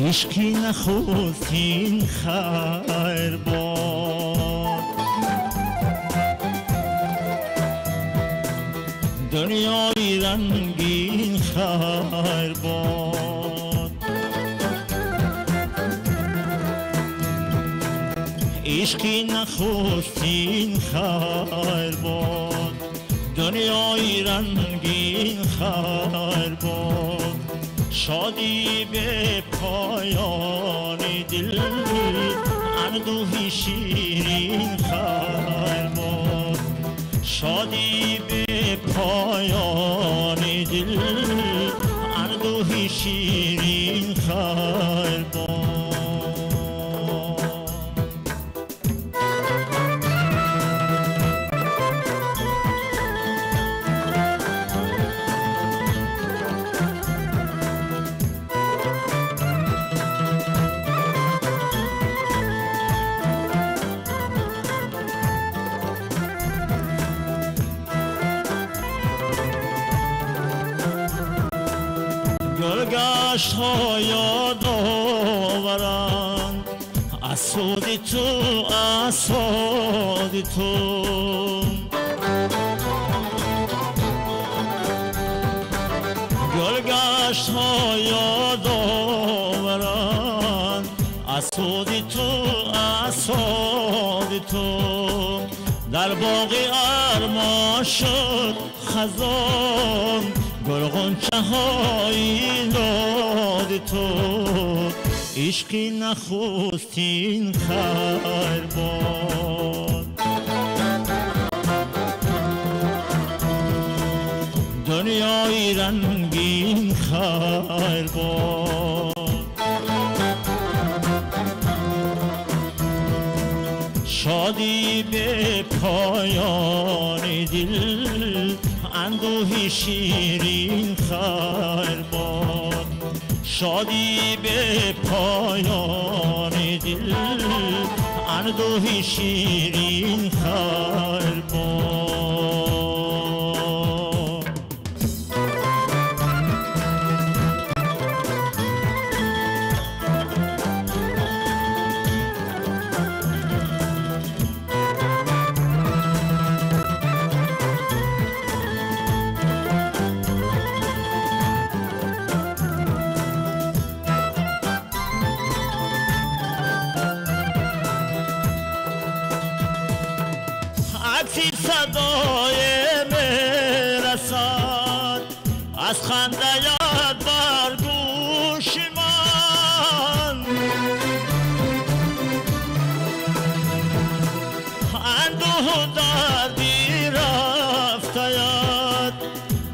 عشقی نخستین خیر باد، دنیای رنگین خیر باد. عشقی نخستین خیر باد، دنیای رنگین خیر باد. شادی به پایان دل، اندوهی شیرین خیر باد. شادی به پایان دل، اندوهی شیرین خیر باد. گلگشت ها یاد آورند از سود تو، از سود تو. گلگشت ها یاد آورند از سود تو، از سود تو. در باغ ارمان شد خزان، گل غنچه های داد تو. عشقی نخستین خیر باد، دنیای رنگین خیر باد. شادی به پایان دل، اندوهی شیرین خیر باد. شادی به پایان دل، اندوهی شیرین خیر باد. عکسی صدای میرسد از خنده‌ات بر گوش من. اندوه و دردی رفته‌ات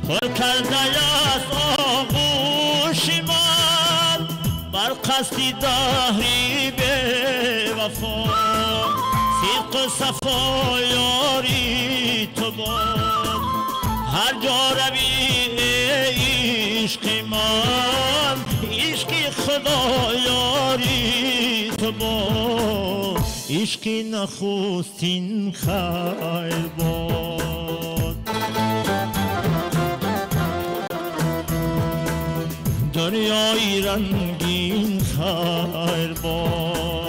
پر کرده است آغوش من. بر قصدی دهری به وفا، صدق و صفا یاری تو باد. هر جا روی عشق من، عشقی خدا یاری تو باد. عشقی نخستین خیر باد، دنیای رنگین خیر باد.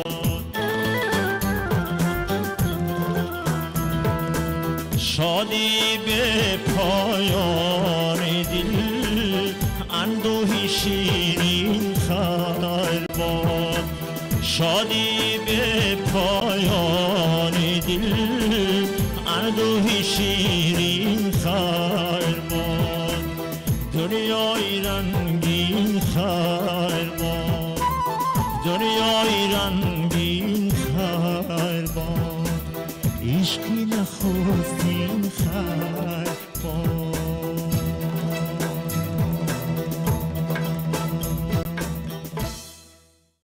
شادی به پایان دل، اندوهی شیرین خیر باد. شادی به پایان دل، اندوهی شیرین خیر باد. دنیای رنگین خیر باد، دنیای رنگین خیر باد. عشقی نخستین خیر باد.